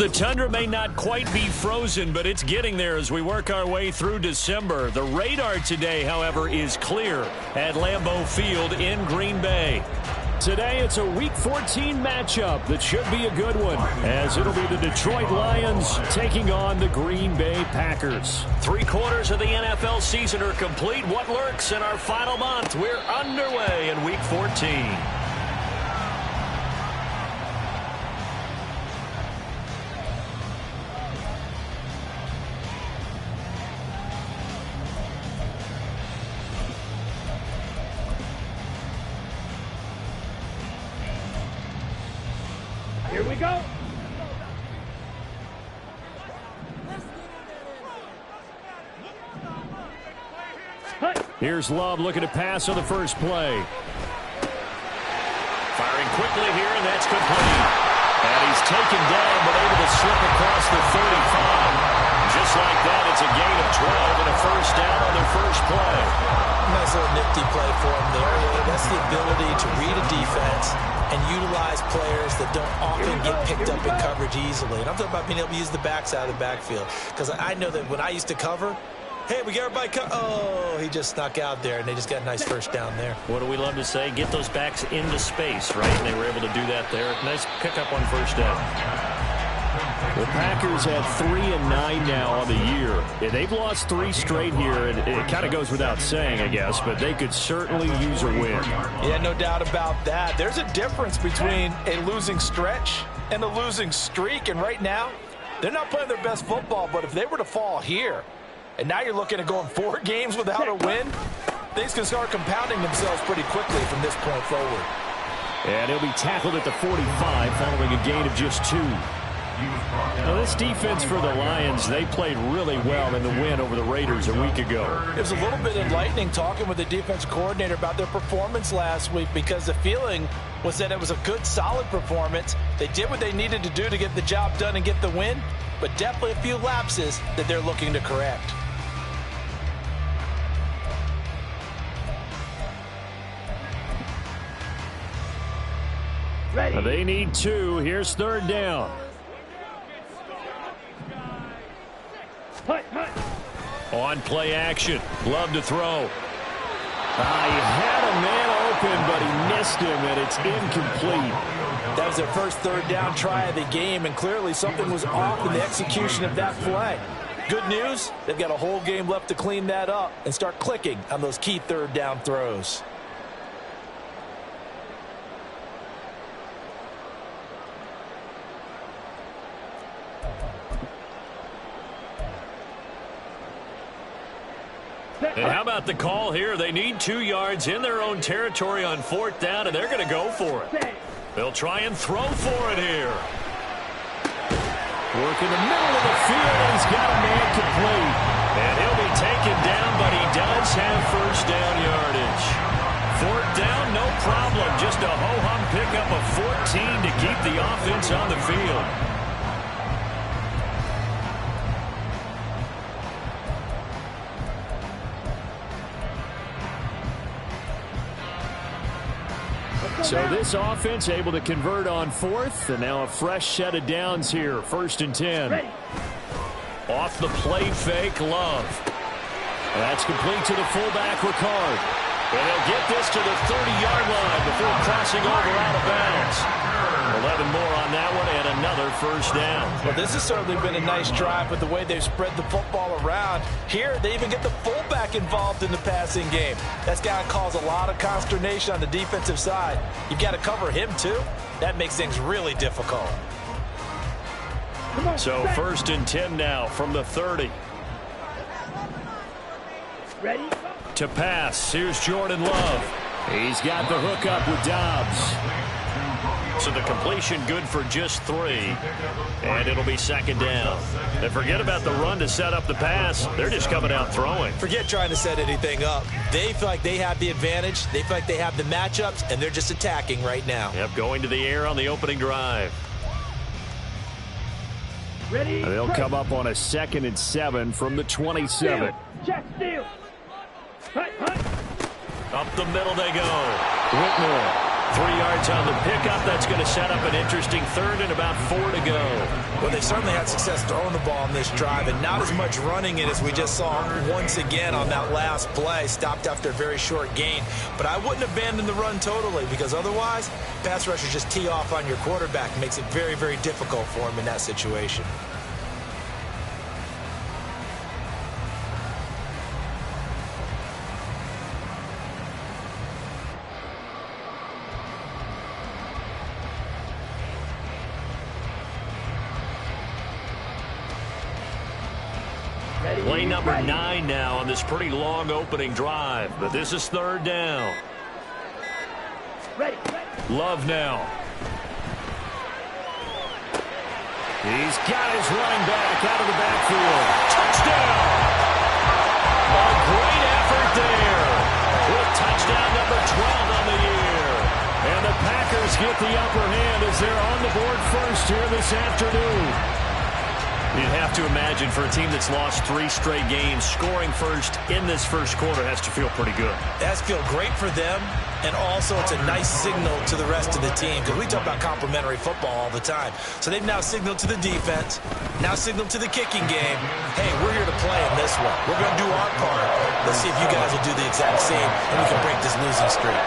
The tundra may not quite be frozen, but it's getting there as we work our way through December. The radar today, however, is clear at Lambeau Field in Green Bay. Today, it's a Week 14 matchup that should be a good one, as it'll be the Detroit Lions taking on the Green Bay Packers. 3/4 of the NFL season are complete. What lurks in our final month? We're underway in Week 14. Here we go. Here's Love looking to pass on the first play. Firing quickly here, and that's complete. And he's taken down, but able to slip across the 35. Just like that, it's a gain of 12 and a first down on their first play. Nice little nifty play for him there. That's the ability to read a defense and utilize players that don't often get picked up in coverage easily. And I'm talking about being able to use the backs out of the backfield. Because I know that when I used to cover, hey, we get everybody oh, he just snuck out there, and they just got a nice first down there. What do we love to say? Get those backs into space, right? And they were able to do that there. Nice pickup on first down. The Packers have 3-9 now on the year. Yeah, they've lost 3 straight here, and it kind of goes without saying, I guess, but they could certainly use a win. Yeah, no doubt about that. There's a difference between a losing stretch and a losing streak, and right now, they're not playing their best football, but if they were to fall here, and now you're looking at going 4 games without a win, things can start compounding themselves pretty quickly from this point forward. And he'll be tackled at the 45 following a gain of just 2. Now, this defense for the Lions, they played really well in the win over the Raiders a week ago. It was a little bit enlightening talking with the defense coordinator about their performance last week, because the feeling was that it was a good, solid performance. They did what they needed to do to get the job done and get the win, but definitely a few lapses that they're looking to correct. Ready. They need 2. Here's third down. On play action. Love to throw. He had a man open, but he missed him, and it's incomplete. That was their first third down try of the game, and clearly something was off in the execution of that play. Good news, they've got a whole game left to clean that up and start clicking on those key third down throws. And how about the call here? They need 2 yards in their own territory on 4th down, and they're going to go for it. They'll try and throw for it here. Work in the middle of the field, and he's got a man complete. And he'll be taken down, but he does have first down yardage. 4th down, no problem. Just a ho-hum pickup of 14 to keep the offense on the field. So this offense able to convert on 4th, and now a fresh set of downs here. 1st and 10. Ready. Off the play fake, Love. That's complete to the fullback, Ricard. And he'll get this to the 30-yard line before crossing over out of bounds. 11 more on that one, and another first down. Well, this has certainly been a nice drive with the way they've spread the football around. Here, they even get the fullback involved in the passing game. That's got to cause a lot of consternation on the defensive side. You've got to cover him, too. That makes things really difficult. So 1st and 10 now from the 30. Ready? To pass. Here's Jordan Love. He's got the hook up with Dobbs. So the completion good for just 3. And it'll be 2nd down. And forget about the run to set up the pass. They're just coming out throwing. Forget trying to set anything up. They feel like they have the advantage. They feel like they have the matchups, and they're just attacking right now. Yep, going to the air on the opening drive. Ready? They'll come up on a 2nd and 7 from the 27. Check, steal. Up the middle they go. Whitmore 3 yards on the pickup. That's going to set up an interesting third and about 4 to go. Well, they certainly had success throwing the ball on this drive and not as much running it as we just saw once again on that last play. Stopped after a very short gain. But I wouldn't abandon the run totally because otherwise, pass rushers just tee off on your quarterback. Makes it very, very difficult for him in that situation. Play number 9 now on this pretty long opening drive, but this is 3rd down. Love now. He's got his running back out of the backfield. Touchdown! A great effort there with touchdown number 12 on the year. And the Packers get the upper hand as they're on the board first here this afternoon. You'd have to imagine for a team that's lost 3 straight games, scoring first in this first quarter has to feel pretty good. It has to feel great for them, and also it's a nice signal to the rest of the team because we talk about complimentary football all the time. So they've now signaled to the defense, now signaled to the kicking game, hey, we're here to play in this one. We're going to do our part. Let's see if you guys will do the exact same, and we can break this losing streak.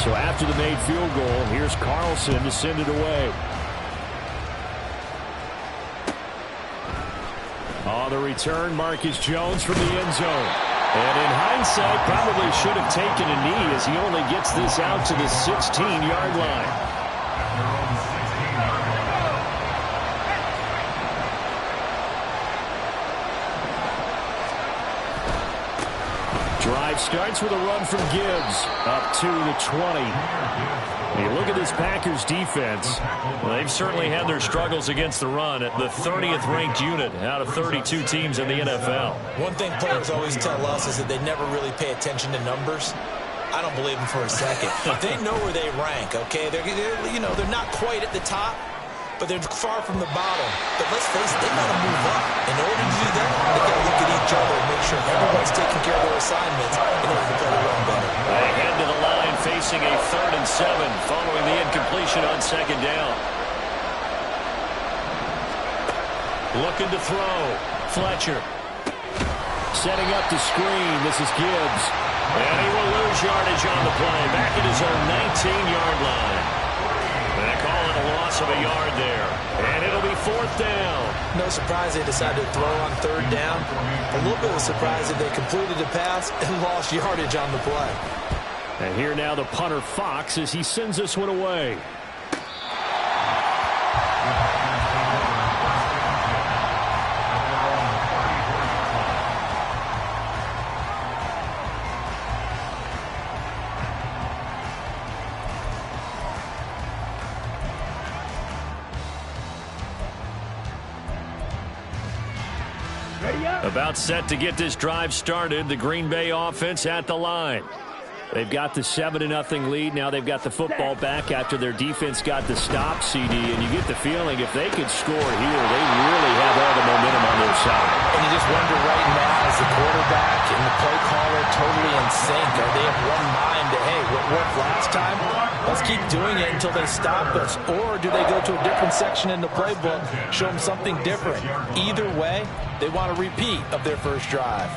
So after the made field goal, here's Carlson to send it away. On the return, Marcus Jones from the end zone. And in hindsight, probably should have taken a knee as he only gets this out to the 16-yard line. Drive starts with a run from Gibbs up to the 20. You look at this Packers defense. Well, they've certainly had their struggles against the run at the 30th ranked unit out of 32 teams in the NFL. One thing players always tell us is that they never really pay attention to numbers. I don't believe them for a second. They know where they rank, okay? They're not quite at the top, but they're far from the bottom. But let's face it, they got to move up. In order to do that, they got to look at each other and make sure everyone's taking care of their assignments in order to play the run better. They head to the line facing a 3rd and 7 following the incompletion on 2nd down. Looking to throw. Fletcher. Setting up to screen. This is Gibbs. And he will lose yardage on the play. Back at his own 19-yard line. They call it a loss of a yard there. And it'll be 4th down. No surprise they decided to throw on 3rd down. A little bit of a surprise that they completed the pass and lost yardage on the play. And here now the punter Fox as he sends this one away. About set to get this drive started. The Green Bay offense at the line. They've got the 7-0 lead. Now they've got the football back after their defense got the stop, CD. And you get the feeling if they could score here, they really have all the momentum on their side. And you just wonder right now, is the quarterback and the play caller totally in sync? Are they of one mind to, hey, what worked last time? Let's keep doing it until they stop us. Or do they go to a different section in the playbook, show them something different? Either way, they want a repeat of their first drive.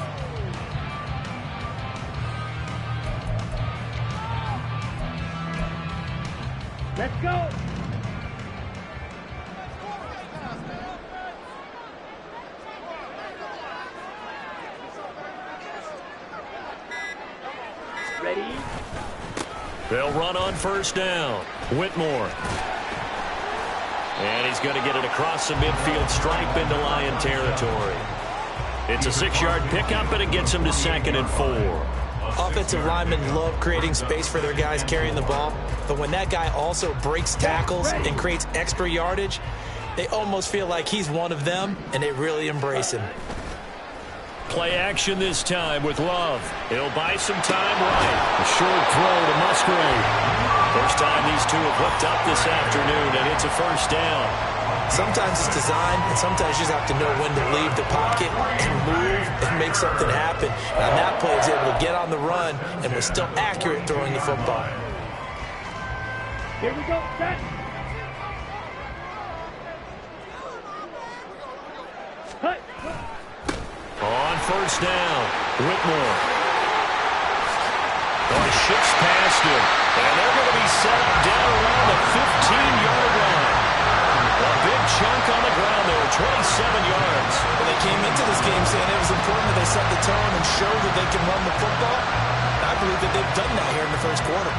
Let's go. Ready? They'll run on 1st down. Whitmore. And he's going to get it across the midfield stripe into Lion territory. It's a 6-yard pickup, and it gets him to 2nd and 4. Offensive linemen love creating space for their guys carrying the ball, but when that guy also breaks tackles and creates extra yardage, they almost feel like he's one of them, and they really embrace him. Play action this time with Love. He'll buy some time right. A short throw to Musgrave. First time these two have hooked up this afternoon, and it's a 1st down. Sometimes it's design, and sometimes you just have to know when to leave the pocket and move and make something happen. And on that play, he was able to get on the run and was still accurate throwing the football. Here we go, set. Cut. On first down, Whitmore. Shifts past him, and they're going to be set up down around the 15-yard line. A big chunk on the ground there, 27 yards. Well, they came into this game saying it was important that they set the tone and show that they can run the football. And I believe that they've done that here in the first quarter.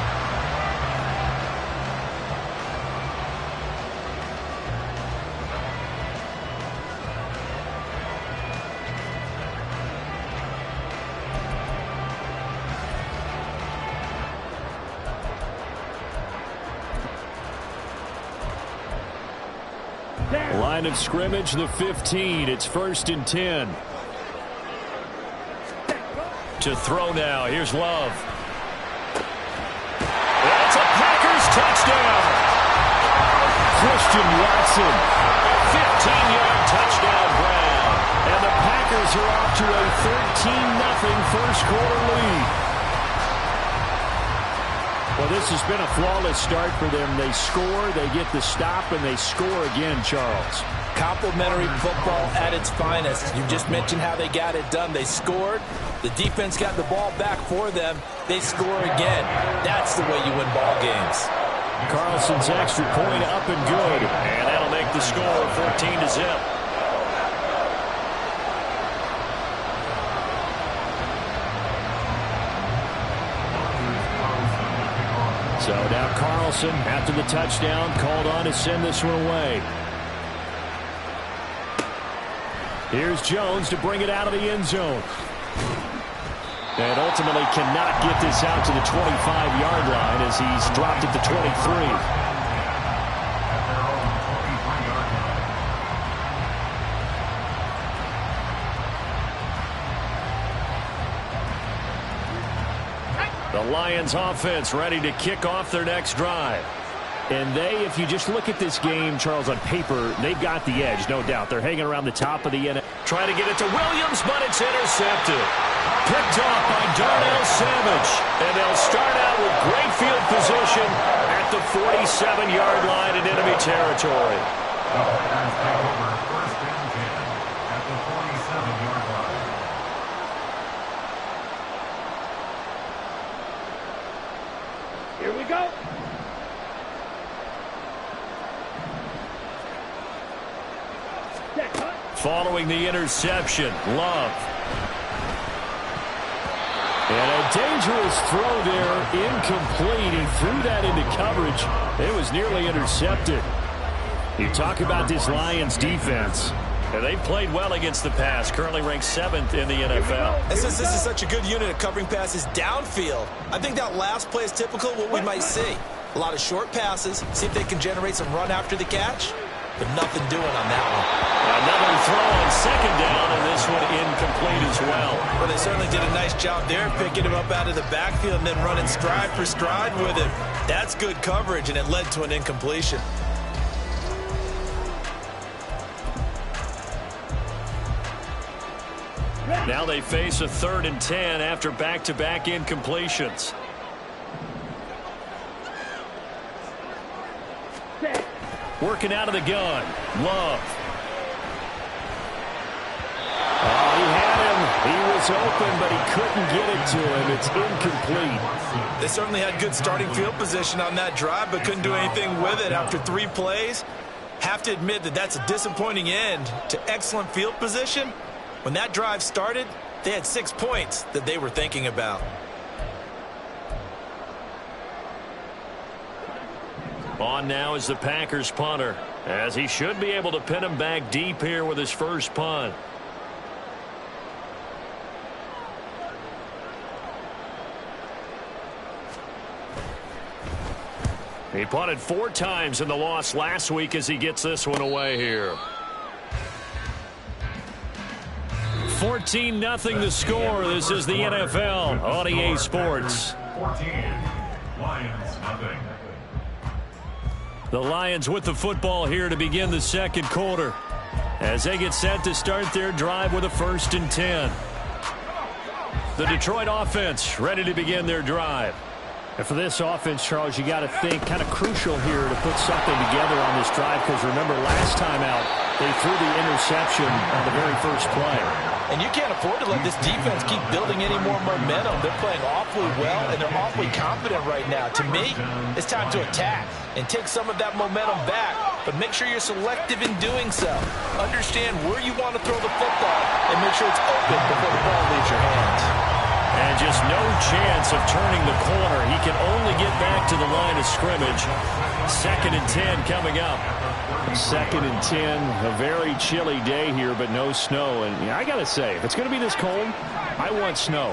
Line of scrimmage, the 15. It's 1st and 10. To throw now. Here's Love. That's a Packers touchdown. Christian Watson. 15-yard touchdown grab. And the Packers are off to a 13-0 first quarter lead. Well, this has been a flawless start for them. They score, they get the stop, and they score again, Charles. Complimentary football at its finest. You just mentioned how they got it done. They scored. The defense got the ball back for them. They score again. That's the way you win ball games. Carlson's extra point up and good. And that'll make the score 14-0. So now Carlson, after the touchdown, called on to send this one away. Here's Jones to bring it out of the end zone. And ultimately cannot get this out to the 25-yard line as he's dropped it to 23. The Lions offense ready to kick off their next drive. And they, if you just look at this game, Charles, on paper, they've got the edge, no doubt. They're hanging around the top of the NFL. Trying to get it to Williams, but it's intercepted. Picked off by Darnell Savage. And they'll start out with great field position at the 47-yard line in enemy territory. Here we go. Following the interception, Love. And a dangerous throw there, incomplete. He threw that into coverage. It was nearly intercepted. You talk about this Lions defense. And they've played well against the pass, currently ranked 7th in the NFL. And since this is such a good unit of covering passes downfield, I think that last play is typical of what we might see. A lot of short passes, see if they can generate some run after the catch, but nothing doing on that one. Another throw on second down, and this one incomplete as well. Well, they certainly did a nice job there, picking him up out of the backfield and then running stride for stride with him. That's good coverage, and it led to an incompletion. Now they face a 3rd and 10 after back-to-back incompletions. Working out of the gun. Love. Oh, he had him. He was open, but he couldn't get it to him. It's incomplete. They certainly had good starting field position on that drive, but couldn't do anything with it after 3 plays. Have to admit that that's a disappointing end to excellent field position. When that drive started, they had 6 points that they were thinking about. On now is the Packers punter, as he should be able to pin him back deep here with his first punt. He punted 4 times in the loss last week as he gets this one away here. 14-0 the score. This is the NFL on EA Sports. 14, Lions nothing. The Lions with the football here to begin the second quarter as they get set to start their drive with a 1st and 10. The Detroit offense ready to begin their drive. And for this offense, Charles, you got to think kind of crucial here to put something together on this drive, because remember last time out they threw the interception on the very first play. And you can't afford to let this defense keep building any more momentum. They're playing awfully well, and they're awfully confident right now. To me, it's time to attack and take some of that momentum back, but make sure you're selective in doing so. Understand where you want to throw the football and make sure it's open before the ball leaves your hands. And just no chance of turning the corner. He can only get back to the line of scrimmage. 2nd and 10 coming up. 2nd and 10, a very chilly day here, but no snow. And I got to say, if it's going to be this cold, I want snow.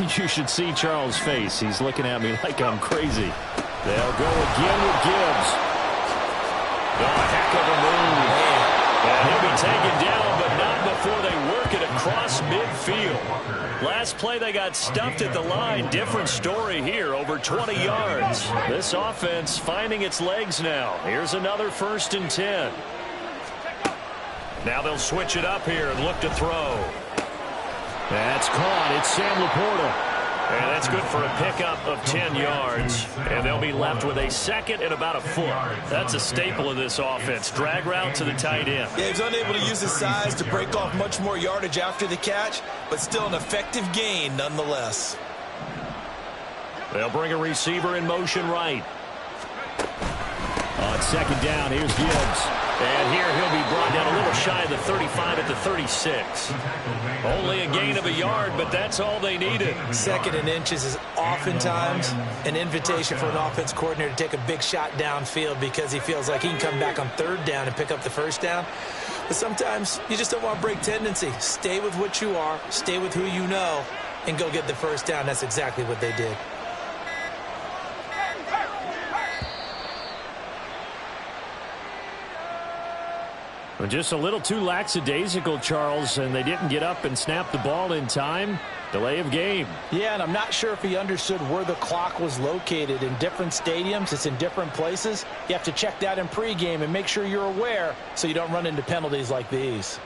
You should see Charles' face. He's looking at me like I'm crazy. They'll go again with Gibbs. Oh, heck of a move. And he'll be taken down, but not before they work it across midfield. Last play they got stuffed at the line. Different story here, over 20 yards. This offense finding its legs now. Here's another 1st and 10. Now they'll switch it up here and look to throw. That's caught. It's Sam Laporta. And that's good for a pickup of 10 yards. And they'll be left with a 2nd and about a foot. That's a staple of this offense. Drag route to the tight end. Yeah, he's unable to use his size to break off much more yardage after the catch, but still an effective gain nonetheless. They'll bring a receiver in motion right. On 2nd down, here's Gibbs. And here he'll be brought down a little shy of the 35 at the 36. Only a gain of a yard, but that's all they needed. 2nd and inches is oftentimes an invitation for an offense coordinator to take a big shot downfield because he feels like he can come back on 3rd down and pick up the 1st down. But sometimes you just don't want to break tendency. Stay with what you are, stay with who you know, and go get the 1st down. That's exactly what they did. Just a little too lackadaisical, Charles, and they didn't get up and snap the ball in time. Delay of game. Yeah, and I'm not sure if he understood where the clock was located. In different stadiums, it's in different places. You have to check that in pregame and make sure you're aware so you don't run into penalties like these.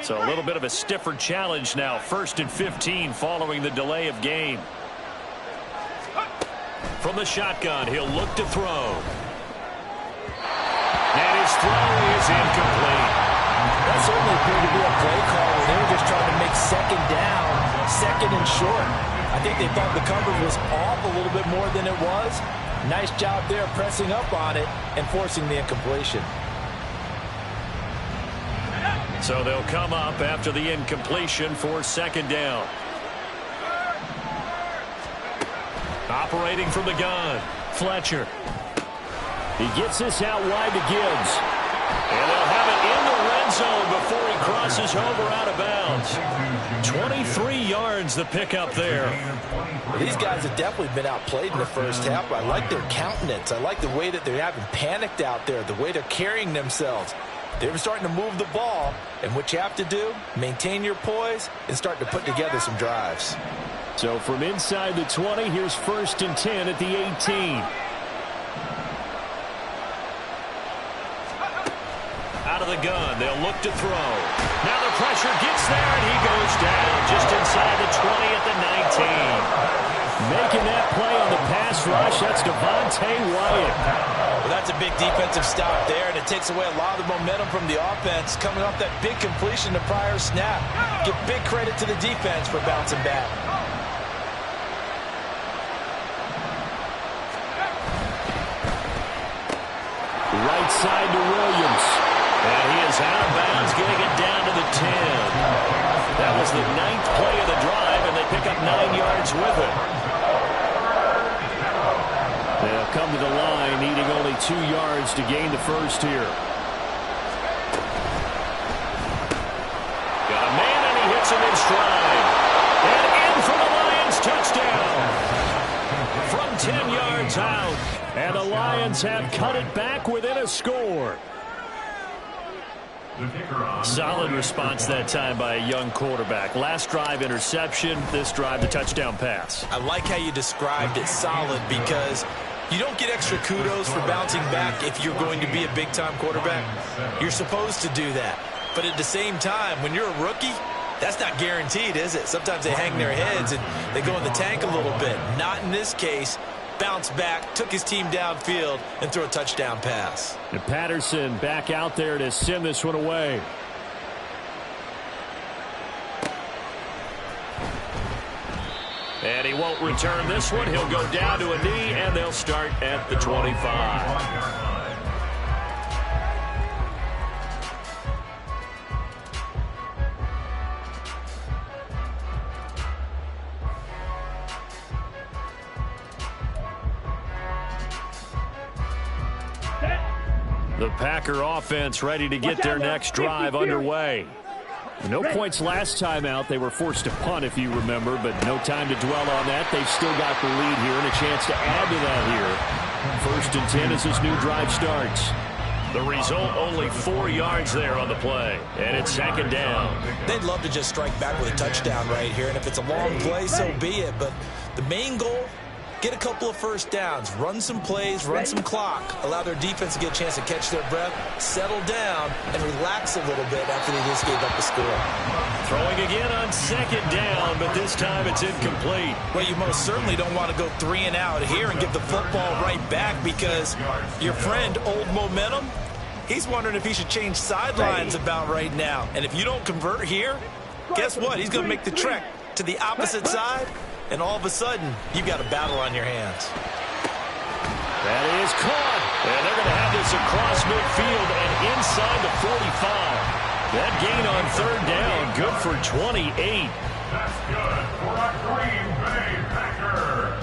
So a little bit of a stiffer challenge now. 1st and 15 following the delay of game. From the shotgun, he'll look to throw. And his throw is incomplete. That certainly appeared to be a play call where they were just trying to make 2nd down, 2nd and short. I think they thought the coverage was off a little bit more than it was. Nice job there pressing up on it and forcing the incompletion. So they'll come up after the incompletion for 2nd down. Operating from the gun, Fletcher. He gets this out wide to Gibbs. And they'll have it in the red zone before he crosses over out of bounds. 23 yards the pickup there. These guys have definitely been outplayed in the first half, but I like their countenance. I like the way that they haven't panicked out there, the way they're carrying themselves. They're starting to move the ball, and what you have to do, maintain your poise and start to put together some drives. So from inside the 20, here's 1st and 10 at the 18. Out of the gun, they'll look to throw. Now the pressure gets there, and he goes down just inside the 20 at the 19. Making that play on the pass rush, that's Devontae Wyatt. Well, that's a big defensive stop there, and it takes away a lot of the momentum from the offense coming off that big completion the prior snap. Give big credit to the defense for bouncing back. Right side to Williams. And he is out of bounds, getting it down to the 10. That was the 9th play of the drive, and they pick up 9 yards with it. They'll come to the line, needing only 2 yards to gain the 1st here. Got a man, and he hits him in stride. And in for the Lions, touchdown. From 10 yards out. And the Lions have cut it back within a score. Solid response that time by a young quarterback. Last drive, interception. This drive, the touchdown pass. I like how you described it, solid, because you don't get extra kudos for bouncing back if you're going to be a big-time quarterback. You're supposed to do that. But at the same time, when you're a rookie, that's not guaranteed, is it? Sometimes they hang their heads and they go in the tank a little bit. Not in this case. Bounced back, took his team downfield, and threw a touchdown pass. And Patterson back out there to send this one away. And he won't return this one. He'll go down to a knee, and they'll start at the 25. The Packer offense ready to get their next drive underway. No points last time out. They were forced to punt, if you remember, but no time to dwell on that. They've still got the lead here and a chance to add to that here. 1st and 10 as this new drive starts. The result, only 4 yards there on the play, and it's 2nd down. They'd love to just strike back with a touchdown right here, and if it's a long play, so be it. But the main goal, get a couple of first downs, run some plays, run some clock, allow their defense to get a chance to catch their breath, settle down, and relax a little bit after they just gave up a score. Throwing again on 2nd down, but this time it's incomplete. Well, you most certainly don't want to go 3 and out here and give the football right back, because your friend, Old Momentum, he's wondering if he should change sidelines about right now. And if you don't convert here, guess what? He's going to make the trek to the opposite side. And all of a sudden, you've got a battle on your hands. That is caught. And they're going to have this across midfield and inside the 45. That gain on 3rd down, good for 28. That's good for a Green Bay Packer.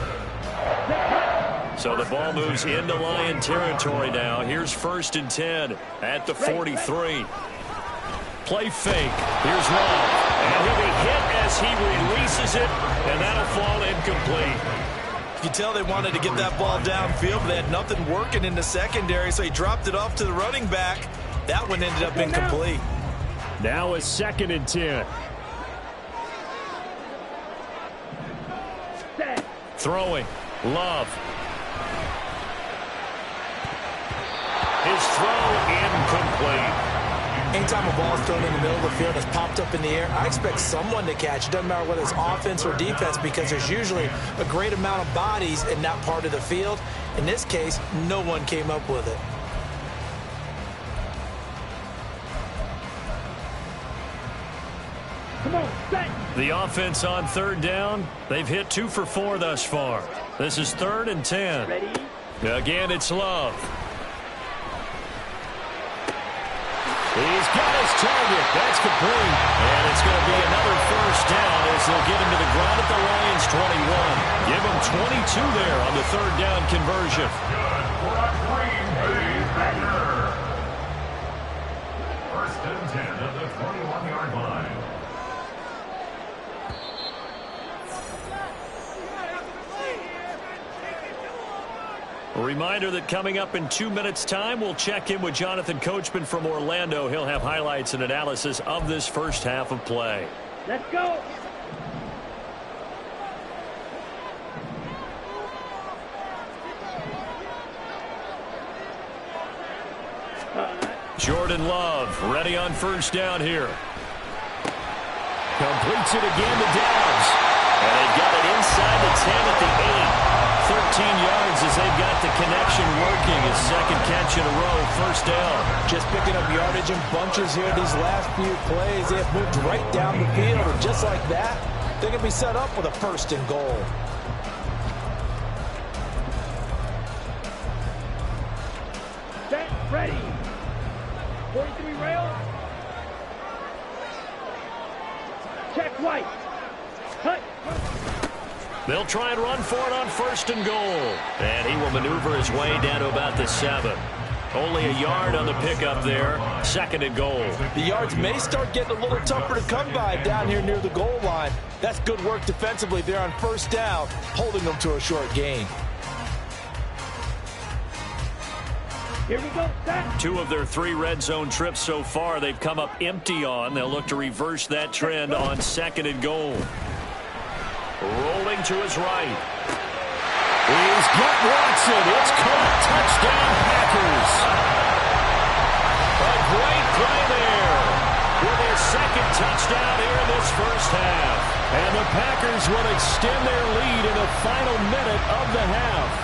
So the ball moves into Lion territory now. Here's 1st and 10 at the 43. Play fake. Here's Love. And he'll be hit as he releases it, and that'll fall incomplete. You can tell they wanted to get that ball downfield, but they had nothing working in the secondary, so he dropped it off to the running back. That one ended up incomplete. Now a 2nd and 10. Throwing. Love. His throw incomplete. Anytime a ball is thrown in the middle of the field that's popped up in the air, I expect someone to catch. It doesn't matter whether it's offense or defense, because there's usually a great amount of bodies in that part of the field. In this case, no one came up with it. Come on, set. The offense on 3rd down, they've hit 2 for 4 thus far. This is 3rd and 10. Ready? Again, it's Love. He's got his target. That's complete. And it's going to be another 1st down as they'll get him to the ground at the Lions 21. Give him 22 there on the 3rd down conversion. Good for a Green Bay Packer. 1st and 10 at the 21-yard line. A reminder that coming up in 2 minutes' time, we'll check in with Jonathan Coachman from Orlando. He'll have highlights and analysis of this first half of play. Let's go. Jordan Love ready on 1st down here. Completes it again to Downs. And they've got it inside the 10 at the 8. 13 yards as they've got the connection working. His 2nd catch in a row, 1st down. Just picking up yardage in bunches here these last few plays. They have moved right down the field, and just like that, they're going to be set up with a 1st and goal. Set. Ready. 43 rail. Check White. Cut. They'll try and run for it on 1st and goal. And he will maneuver his way down to about the 7. Only a yard on the pickup there. 2nd and goal. The yards may start getting a little tougher to come by down here near the goal line. That's good work defensively there on 1st down, holding them to a short gain. Here we go. Set. 2 of their 3 red zone trips so far, they've come up empty on. They'll look to reverse that trend on 2nd and goal. Rolling to his right. He's got Watson. It's caught. Touchdown, Packers. A great play there with his 2nd touchdown here in this first half. And the Packers will extend their lead in the final minute of the half.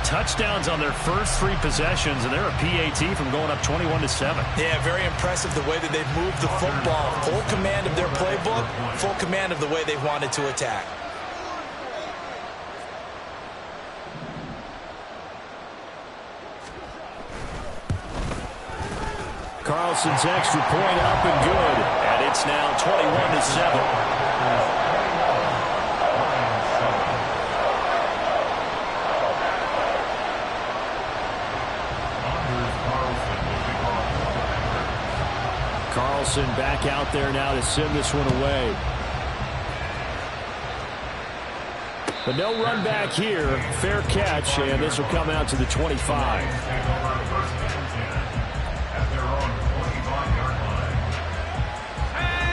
Touchdowns on their first 3 possessions, and they're a PAT from going up 21-7. Yeah, very impressive the way that they've moved the football. Full command of their playbook, full command of the way they've wanted to attack. Carlson's extra point up and good, and it's now 21-7. Carlson back out there now to send this one away. But no run back here. Fair catch, and this will come out to the 25.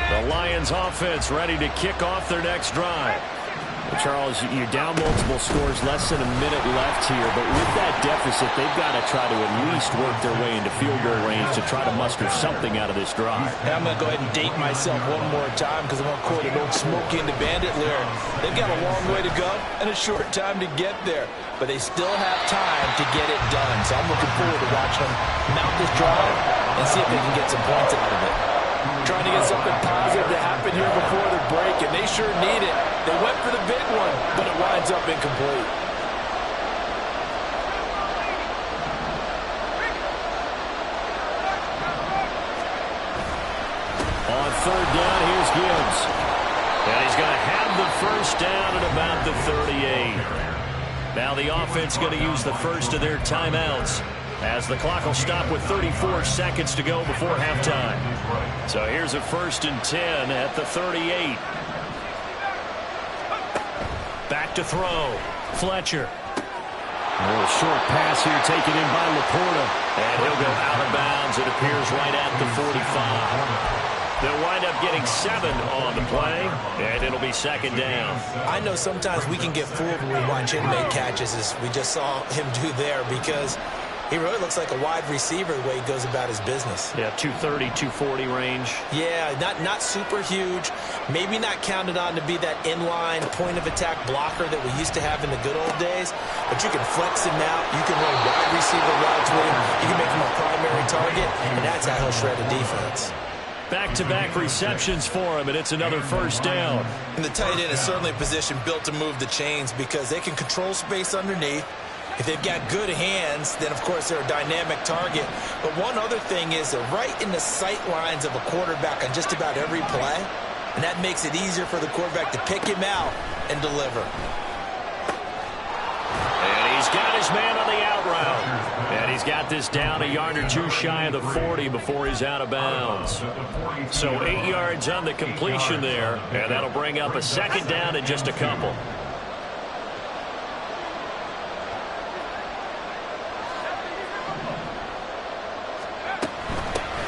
The Lions offense ready to kick off their next drive. Charles, you're down multiple scores, less than a minute left here, but with that deficit, they've got to try to at least work their way into field goal range to try to muster something out of this drive. And I'm going to go ahead and date myself one more time because I want to quote an old Smokey and the Bandit lyric. They've got a long way to go and a short time to get there, but they still have time to get it done. So I'm looking forward to watching them mount this drive and see if they can get some points out of it. Trying to get something positive to happen here before the break, and they sure need it. They went for the big one, but it winds up incomplete. On 3rd down, here's Gibbs. And he's going to have the first down at about the 38. Now the offense going to use the first of their timeouts, as the clock will stop with 34 seconds to go before halftime. So here's a 1st and 10 at the 38. Back to throw. Fletcher. A little short pass here taken in by Laporta. And he'll go out of bounds. It appears right at the 45. They'll wind up getting 7 on the play, and it'll be 2nd down. I know sometimes we can get fooled when we watch him make catches, as we just saw him do there, because he really looks like a wide receiver the way he goes about his business. Yeah, 230, 240 range. Yeah, not super huge. Maybe not counted on to be that inline point-of-attack blocker that we used to have in the good old days. But you can flex him out. You can run wide receiver routes with him. You can make him a primary target, and that's how he'll shred a defense. Back-to-back receptions for him, and it's another 1st down. And the tight end is certainly a position built to move the chains because they can control space underneath. If they've got good hands, then, of course, they're a dynamic target. But one other thing is they're right in the sight lines of a quarterback on just about every play, and that makes it easier for the quarterback to pick him out and deliver. And he's got his man on the out route. And he's got this down a yard or 2 shy of the 40 before he's out of bounds. So 8 yards on the completion there, and that'll bring up a 2nd down in just a couple.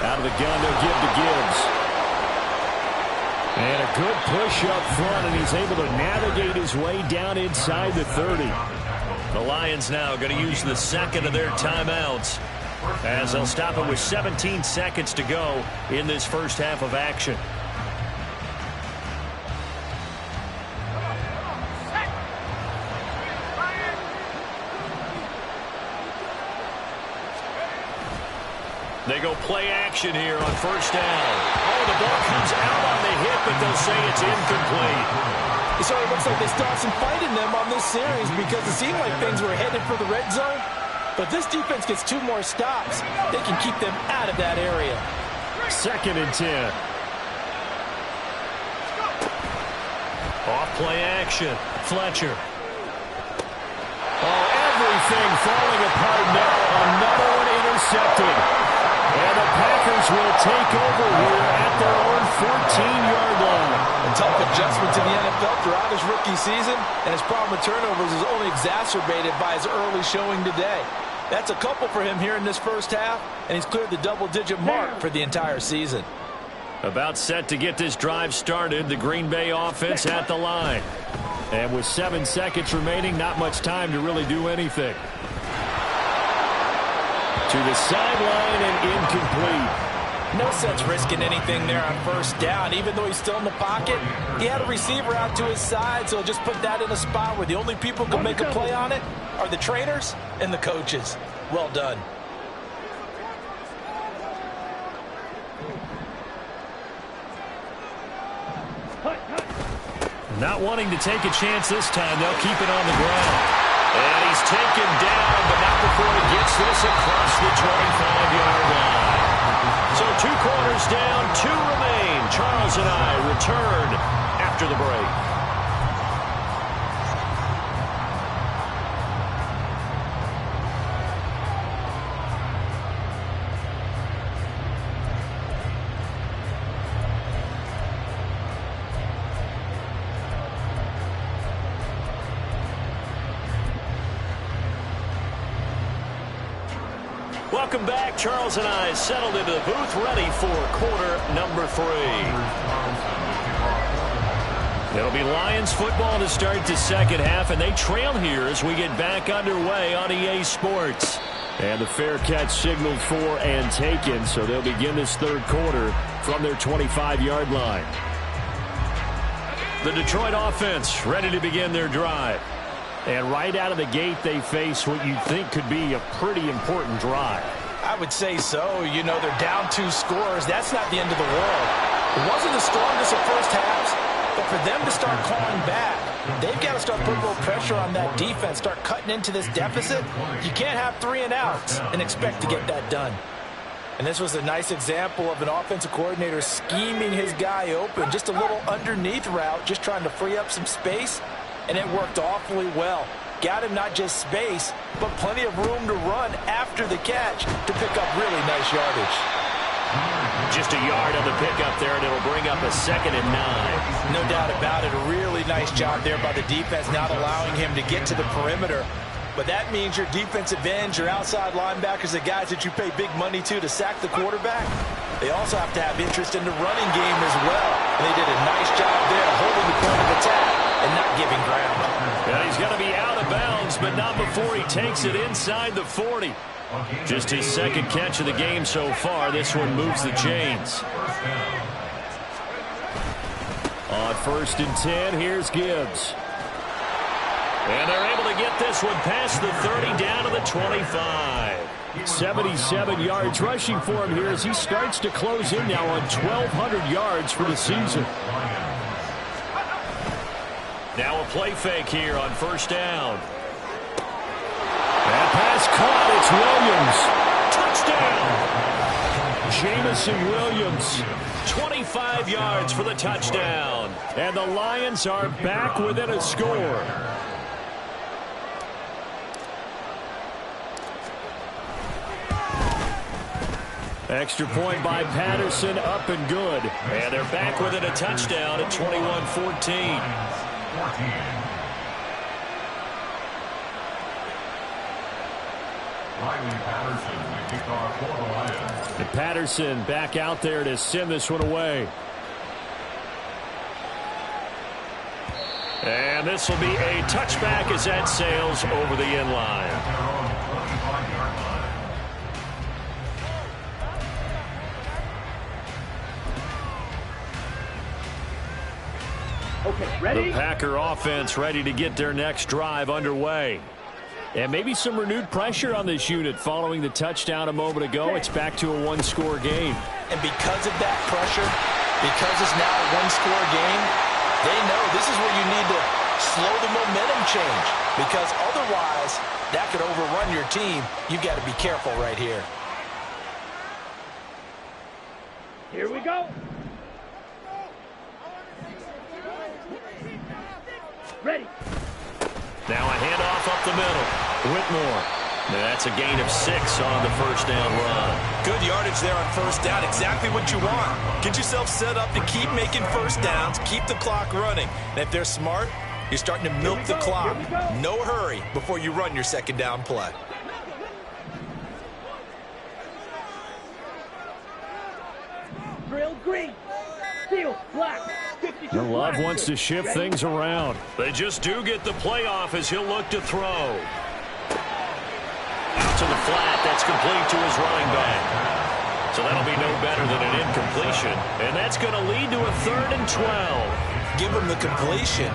Out of the gun, they'll give to Gibbs. And a good push up front, and he's able to navigate his way down inside the 30. The Lions now going to use the 2nd of their timeouts, as they'll stop it with 17 seconds to go in this first half of action. They go play action here on 1st down. Oh, the ball comes out on the hit, but they'll say it's incomplete. So it looks like they still have some fight in them on this series, because it seemed like things were headed for the red zone. But this defense gets 2 more stops. They can keep them out of that area. 2nd and 10. Off play action. Fletcher. Oh, everything falling apart now. Another one intercepted. And the Packers will take over here at their own 14-yard line. A tough adjustment to the NFL throughout his rookie season, and his problem with turnovers is only exacerbated by his early showing today. That's a couple for him here in this first half, and he's cleared the double-digit mark for the entire season. About set to get this drive started, the Green Bay offense at the line. And with 7 seconds remaining, not much time to really do anything. To the sideline and incomplete. No sense risking anything there on first down. Even though he's still in the pocket, he had a receiver out to his side, so just put that in a spot where the only people who can make a play on it are the trainers and the coaches. Well done. Not wanting to take a chance this time, they'll keep it on the ground. And he's taken down, but not before he gets this across the 25-yard line. So 2 quarters down, 2 remain. Charles and I return after the break. Welcome back. Charles and I settled into the booth, ready for quarter number 3. It'll be Lions football to start the second half, and they trail here as we get back underway on EA Sports. And the fair catch signaled for and taken, so they'll begin this third quarter from their 25-yard line. The Detroit offense ready to begin their drive. And right out of the gate, they face what you'd think could be a pretty important drive. I would say so. You know, they're down 2 scores. That's not the end of the world. It wasn't the strongest of first halves, but for them to start clawing back, they've got to start putting a little pressure on that defense, start cutting into this deficit. You can't have 3 and outs and expect to get that done. And this was a nice example of an offensive coordinator scheming his guy open. Just a little underneath route, just trying to free up some space. And it worked awfully well. Got him not just space, but plenty of room to run after the catch to pick up really nice yardage. Just a yard on the pickup there, and it'll bring up a 2nd and 9. No doubt about it. A really nice job there by the defense, not allowing him to get to the perimeter. But that means your defensive ends, your outside linebackers, the guys that you pay big money to sack the quarterback, they also have to have interest in the running game as well. And they did a nice job there holding the point of attack and not giving ground. Yeah, he's going to be out of bounds, but not before he takes it inside the 40. Just his 2nd catch of the game so far. This one moves the chains. On 1st and 10, here's Gibbs. And they're able to get this one past the 30 down to the 25. 77 yards rushing for him here as he starts to close in now on 1,200 yards for the season. Now a play fake here on 1st down. That pass caught. It's Williams. Touchdown. Jamison Williams. 25 yards for the touchdown. And the Lions are back within a score. Extra point by Patterson, up and good. And they're back within a touchdown at 21-14. And Patterson back out there to send this one away. And this will be a touchback as that sails over the end line. Okay, ready? The Packer offense ready to get their next drive underway. And maybe some renewed pressure on this unit following the touchdown a moment ago. It's back to a 1-score game. And because of that pressure, because it's now a 1-score game, they know this is where you need to slow the momentum change. Because otherwise, that could overrun your team. You've got to be careful right here. Here we go. Ready. Now a handoff up the middle. Whitmore. That's a gain of 6 on the first down run. Good yardage there on first down. Exactly what you want. Get yourself set up to keep making first downs, keep the clock running. And if they're smart, you're starting to milk the clock. No hurry before you run your second down play. Drill green. Steel black. And Love wants to shift things around. They just do get the playoff as he'll look to throw. Out to the flat. That's complete to his running back. So that'll be no better than an incompletion. And that's going to lead to a 3rd and 12. Give him the completion.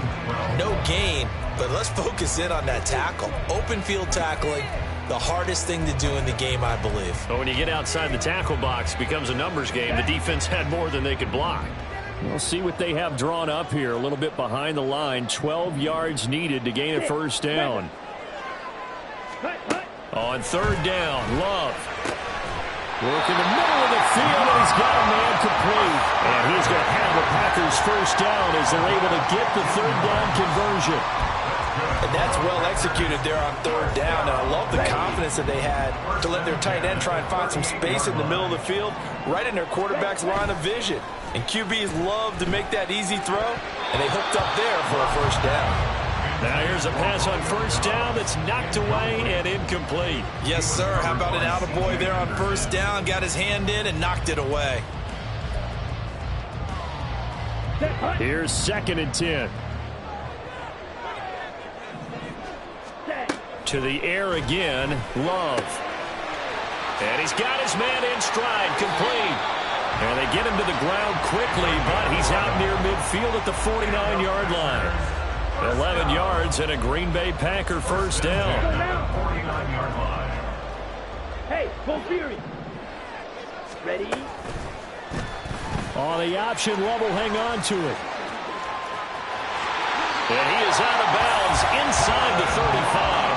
No gain. But let's focus in on that tackle. Open field tackling. The hardest thing to do in the game, I believe. But when you get outside the tackle box, it becomes a numbers game. The defense had more than they could block. We'll see what they have drawn up here. A little bit behind the line. 12 yards needed to gain a first down. On 3rd down, Love. Work in the middle of the field, and he's got a man complete. And he's going to have the Packers first down as they're able to get the 3rd down conversion. And that's well executed there on 3rd down. And I love the confidence that they had to let their tight end try and find some space in the middle of the field, right in their quarterback's line of vision. And QBs love to make that easy throw, and they hooked up there for a first down. Now here's a pass on first down that's knocked away and incomplete. Yes, sir. How about an attaboy there on first down? Got his hand in and knocked it away. Here's 2nd and 10. To the air again, Love. And he's got his man in stride, complete. And they get him to the ground quickly, but he's out near midfield at the 49-yard line. 11 yards and a Green Bay Packer first down. 49-yard line. Hey, full fury. Ready? On the option, Love will hang on to it. And he is out of bounds inside the 35.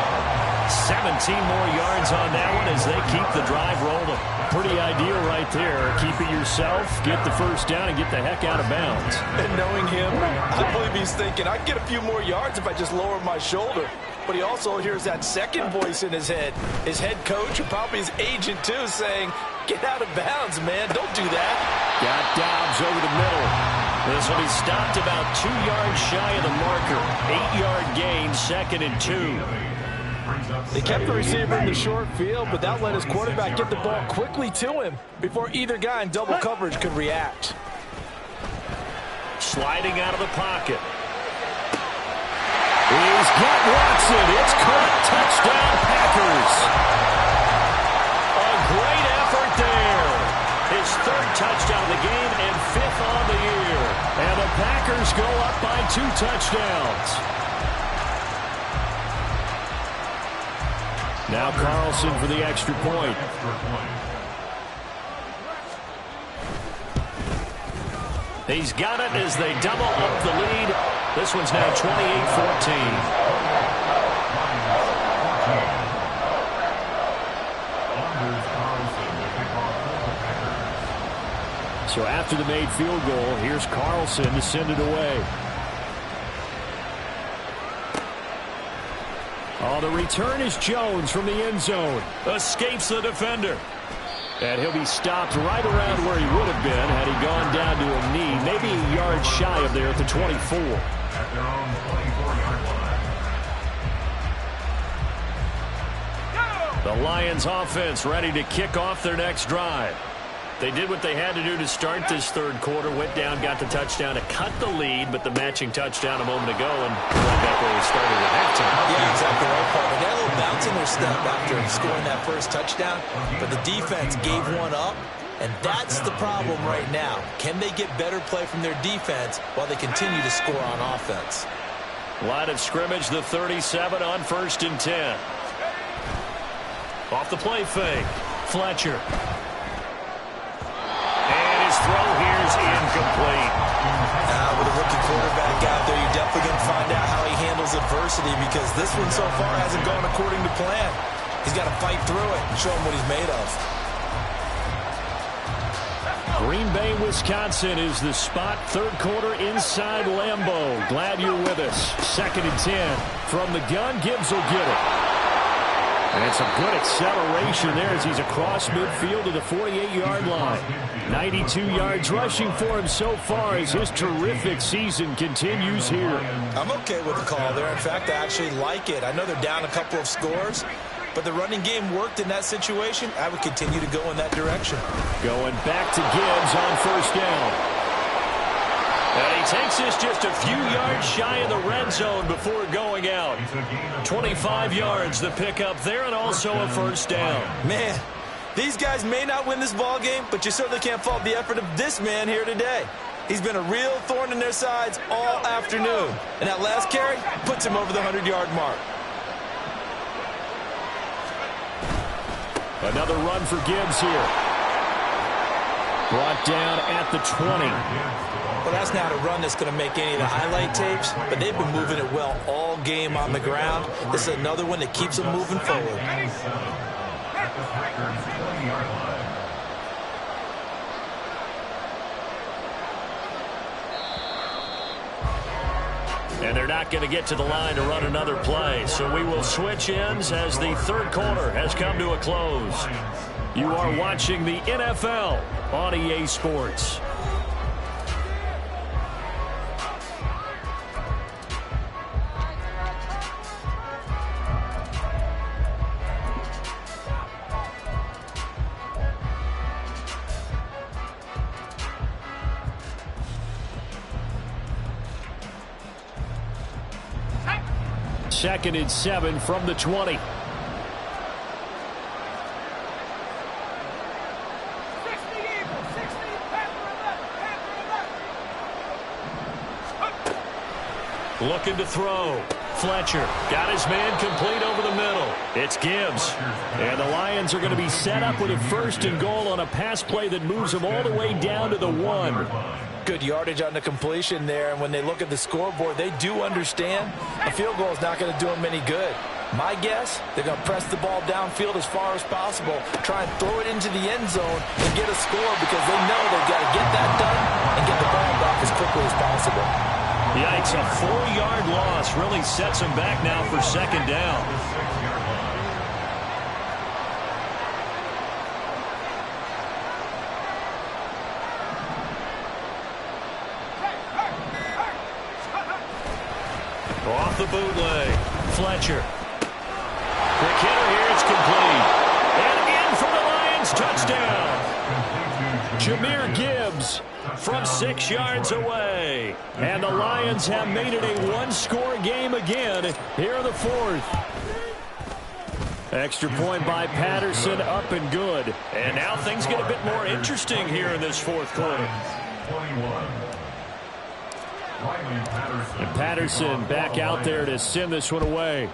17 more yards on that one as they keep the drive rolling. Pretty ideal right there. Keep it yourself, get the first down, and get the heck out of bounds. And knowing him, I believe he's thinking, I can get a few more yards if I just lower my shoulder. But he also hears that second voice in his head. His head coach, or probably his agent too, saying, get out of bounds, man. Don't do that. Got Dobbs over the middle. This will be stopped about 2 yards shy of the marker. 8-yard gain, 2nd and 2. They kept the receiver in the short field, but that let his quarterback get the ball quickly to him before either guy in double coverage could react. Sliding out of the pocket. He's got Watson. It's caught. Touchdown, Packers. A great effort there. His 3rd touchdown of the game and 5th on the year. And the Packers go up by 2 touchdowns. Now Carlson for the extra point. He's got it as they double up the lead. This one's now 28-14. So after the made field goal, here's Carlson to send it away. Oh, the return is Jones from the end zone. Escapes the defender. And he'll be stopped right around where he would have been had he gone down to a knee, maybe a yard shy of there at the 24. At their own 24-yard line. The Lions offense ready to kick off their next drive. They did what they had to do to start this 3rd quarter. Went down, got the touchdown to cut the lead, but the matching touchdown a moment ago, and right back where we started at halftime. Yeah, exactly right, Paul. They got a little bounce in their step after scoring that first touchdown, but the defense gave one up, and that's the problem right now. Can they get better play from their defense while they continue to score on offense? Line of scrimmage, the 37 on 1st and 10. Off the play fake, Fletcher. Throw here's incomplete. With a rookie quarterback out there, you're definitely going to find out how he handles adversity because this one so far hasn't gone according to plan. He's got to fight through it and show him what he's made of. Green Bay, Wisconsin is the spot. 3rd quarter inside Lambeau. Glad you're with us. 2nd and 10. From the gun, Gibbs will get it. And it's a good acceleration there as he's across midfield to the 48-yard line. 92 yards rushing for him so far as his terrific season continues here. I'm okay with the call there. In fact, I actually like it. I know they're down a couple of scores, but the running game worked in that situation. I would continue to go in that direction. Going back to Gibbs on first down. And he takes this just a few yards shy of the red zone before going out. 25 yards the pickup there, and also a first down. Man, these guys may not win this ball game, but you certainly can't fault the effort of this man here today. He's been a real thorn in their sides all afternoon. And that last carry puts him over the 100-yard mark. Another run for Gibbs here. Brought down at the 20. Well, that's not a run that's going to make any of the highlight tapes, but they've been moving it well all game on the ground. This is another one that keeps them moving forward. And they're not going to get to the line to run another play, so we will switch ends as the third quarter has come to a close. You are watching the NFL on EA Sports. Second and 7 from the 20. Looking to throw. Fletcher got his man complete over the middle. It's Gibbs. And the Lions are going to be set up with a first and goal on a pass play that moves them all the way down to the 1. Good yardage on the completion there, and when they look at the scoreboard, they do understand a field goal is not going to do them any good. My guess, they're going to press the ball downfield as far as possible, try and throw it into the end zone and get a score because they know they've got to get that done and get the ball back as quickly as possible. Yikes, a 4-yard loss really sets them back now for second down. Off the bootleg. Fletcher. Quick hitter here. It's complete. And in for the Lions. Touchdown. Jahmyr Gibbs from 6 yards away. And the Lions have made it a one-score game again here in the fourth. Extra point by Patterson, up and good. And now things get a bit more interesting here in this fourth quarter. And Patterson back out there to send this one away.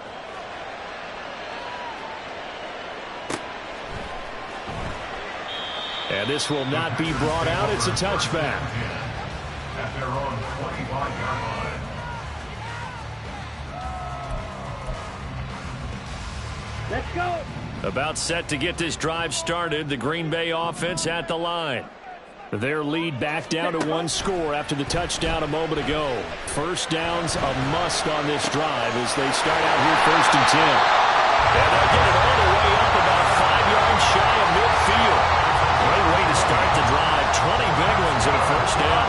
And this will not be brought out. It's a touchback. At their own 25-yard line. Let's go. About set to get this drive started. The Green Bay offense at the line. Their lead back down to one score after the touchdown a moment ago. First down's a must on this drive as they start out here first and 10. And they'll get it all the way up about 5 yards shy of midfield. Great way to start the drive. 20 big ones and a first down.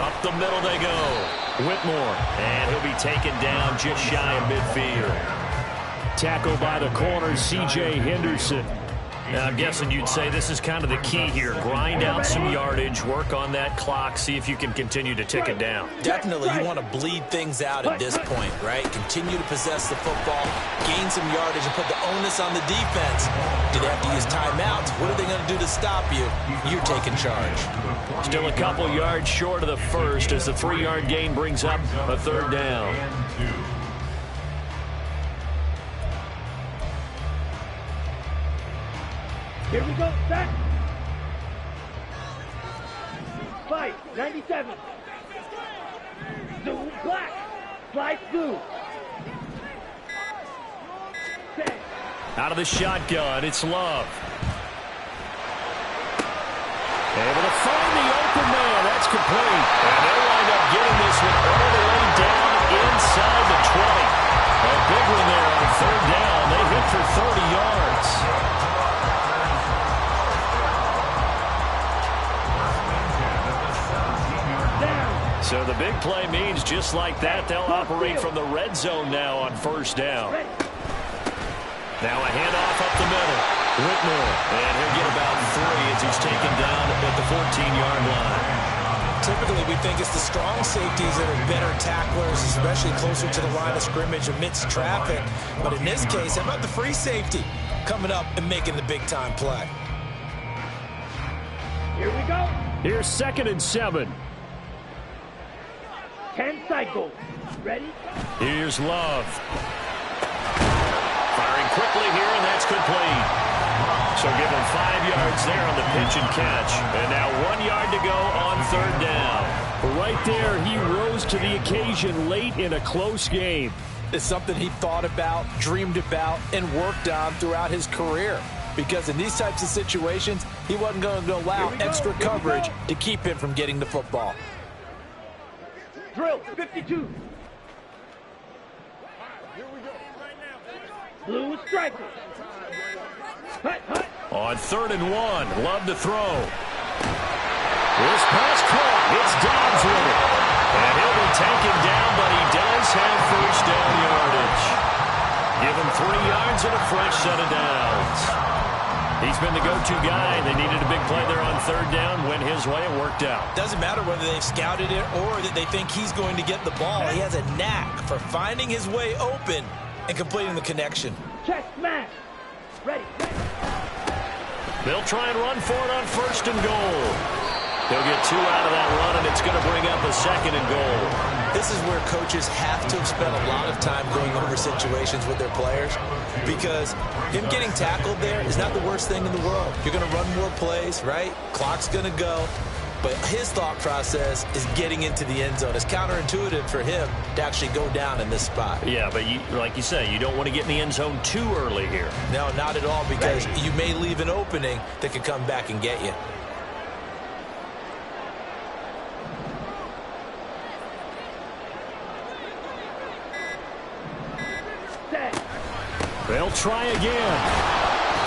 Up the middle they go. Whitmore. And he'll be taken down just shy of midfield. Tackle by the corner, C.J. Henderson. Now, I'm guessing you'd say this is kind of the key here. Grind out some yardage, work on that clock, see if you can continue to tick it down. Definitely, you want to bleed things out at this point, right? Continue to possess the football, gain some yardage, and put the onus on the defense. Do they have to use timeouts? What are they going to do to stop you? You're taking charge. Still a couple yards short of the first as the 3-yard gain brings up a third down. Here we go, set. Fight, 97. Zoom, black. Slide through. Set. Out of the shotgun, it's Love. Able to find the open man. That's complete. And they'll wind up So the big play means just like that, they'll operate from the red zone now on first down. Now a handoff up the middle. Whitmore, and he'll get about 3 as he's taken down at the 14-yard line. Typically, we think it's the strong safeties that are better tacklers, especially closer to the line of scrimmage amidst traffic. But in this case, how about the free safety coming up and making the big-time play? Here we go. Here's 2nd and 7. 10 cycles. Ready? Here's Love. Firing quickly here, and that's complete. So give him 5 yards there on the pitch and catch. And now 1 yard to go on 3rd down. Right there, he rose to the occasion late in a close game. It's something he thought about, dreamed about, and worked on throughout his career. Because in these types of situations, he wasn't going to allow extra coverage to keep him from getting the football. Drill 52. Blue striker. Hut, hut. On 3rd and 1, Love to throw. This pass caught. It's Dobbs with it. And he'll be taken down, but he does have first down yardage. Give him 3 yards and a fresh set of downs. He's been the go-to guy. They needed a big play there on 3rd down. Went his way. It worked out. Doesn't matter whether they've scouted it or that they think he's going to get the ball. He has a knack for finding his way open and completing the connection. Check smash. Ready. They'll try and run for it on 1st and goal. He'll get 2 out of that run, and it's going to bring up a 2nd and goal. This is where coaches have to have spent a lot of time going over situations with their players, because him getting tackled there is not the worst thing in the world. You're going to run more plays, right? Clock's going to go. But his thought process is getting into the end zone. It's counterintuitive for him to actually go down in this spot. Yeah, but like you say, you don't want to get in the end zone too early here. No, not at all, because you may leave an opening that could come back and get you. They'll try again.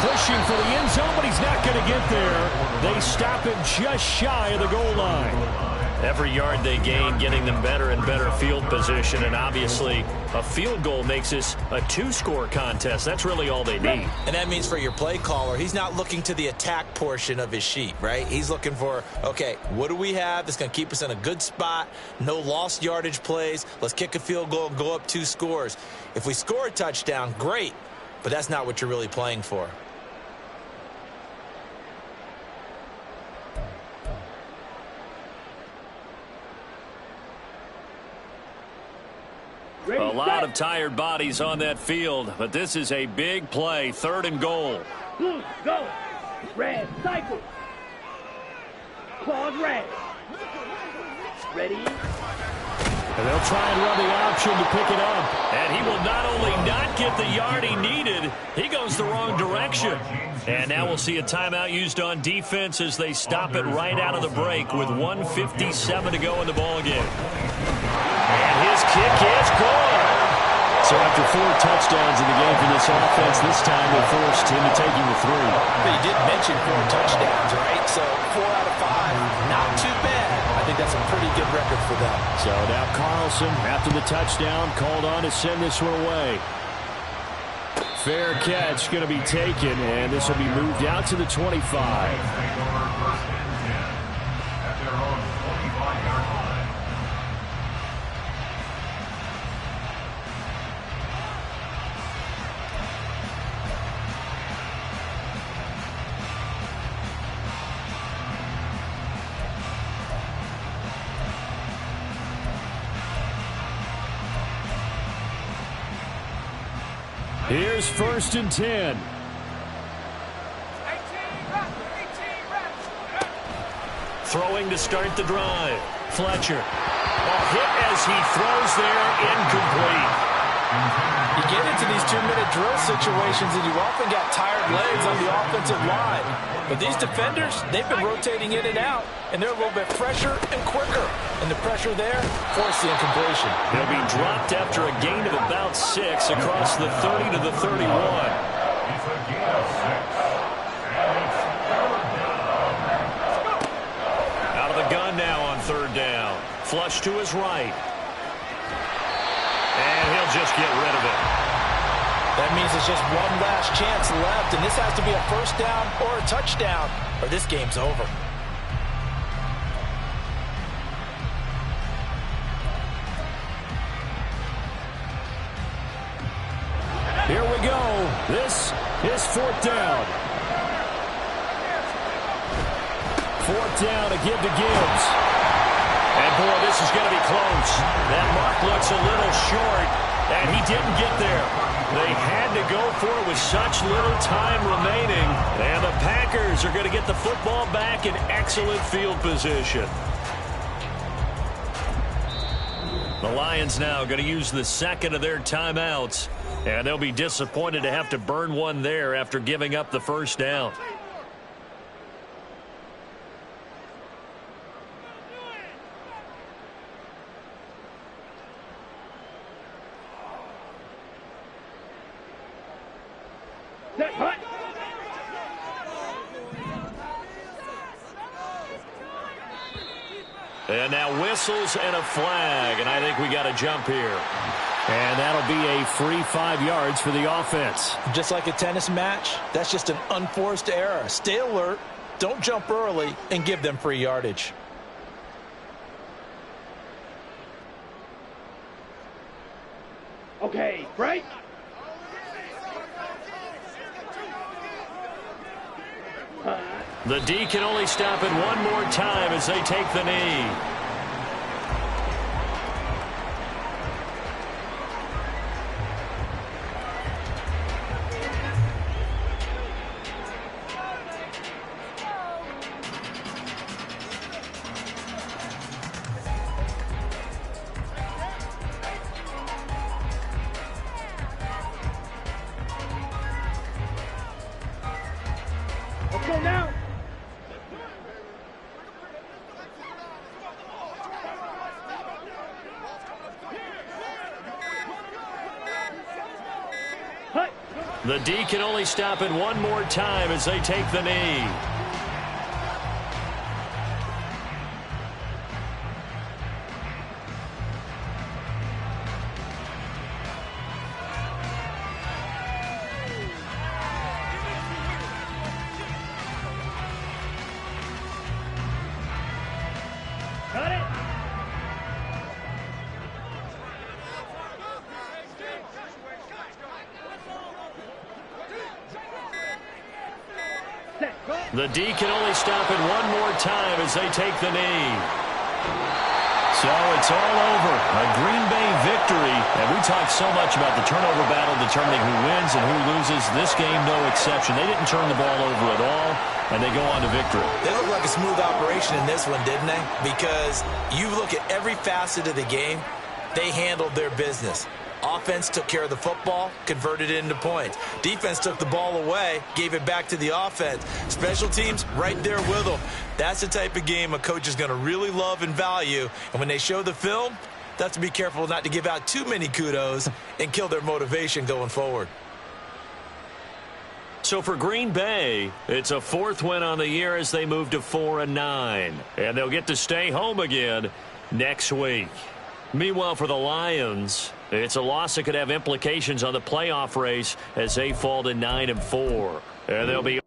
Pushing for the end zone, but he's not going to get there. They stop him just shy of the goal line. Every yard they gain, getting them better and better field position, and obviously a field goal makes this a 2-score contest. That's really all they need. And that means for your play caller, he's not looking to the attack portion of his sheet, right? He's looking for, okay, what do we have that's going to keep us in a good spot? No lost yardage plays. Let's kick a field goal and go up 2 scores. If we score a touchdown, great, but that's not what you're really playing for. A lot of tired bodies on that field, but this is a big play. 3rd and goal. Blue, go. Red, cycle. Claws red. Ready? And they'll try and run the option to pick it up. And he will not only not get the yard he needed, he goes the wrong direction. And now we'll see a timeout used on defense as they stop it right out of the break with 1:57 to go in the ballgame. And his kick is good. So after 4 touchdowns in the game for this offense, this time they're forced into taking the 3. But you did mention 4 touchdowns, right? So 4 out of 5, not too bad. I think that's a pretty good record for them. So now Carlson, after the touchdown, called on to send this one away. Fair catch going to be taken, and this will be moved out to the 25. Here's 1st and 10. Throwing to start the drive. Fletcher. Hit as he throws there, incomplete. You get into these 2-minute drill situations and you often got tired legs on the offensive line. But these defenders, they've been rotating in and out, and they're a little bit fresher and quicker. And the pressure there forced the incompletion. He'll be dropped after a gain of about 6 across the 30 to the 31. Out of the gun now on 3rd down. Flush to his right. And he'll just get rid of it. That means it's just one last chance left, and this has to be a first down or a touchdown, or this game's over. Here we go. This is fourth down. Fourth down to give to Gibbs. And, boy, this is going to be close. That mark looks a little short, and he didn't get there. They had to go for it with such little time remaining, and the Packers are going to get the football back in excellent field position. The Lions now going to use the second of their timeouts, and they'll be disappointed to have to burn one there after giving up the first down. Set, hut. And now whistles and a flag, and I think we got a jump here. And that'll be a free 5 yards for the offense. Just like a tennis match, that's just an unforced error. Stay alert, don't jump early, and give them free yardage. Okay, right? The D can only stop it one more time as they take the knee. Let's go now. Hut. The D can only stop it one more time as they take the knee. Got it. Set, go. The D can only stop it one more time as they take the knee. So it's all over. A Green Bay victory. And we talked so much about the turnover battle determining who wins and who loses. This game, no exception. They didn't turn the ball over at all, and they go on to victory. They look like a smooth operation in this one, didn't they? Because you look at every facet of the game, they handled their business. Offense took care of the football, converted it into points. Defense took the ball away, gave it back to the offense. Special teams, right there with them. That's the type of game a coach is going to really love and value. And when they show the film, they have to be careful not to give out too many kudos and kill their motivation going forward. So for Green Bay, it's a 4th win on the year as they move to 4-9. And they'll get to stay home again next week. Meanwhile, for the Lions, it's a loss that could have implications on the playoff race as they fall to 9-4. And they'll be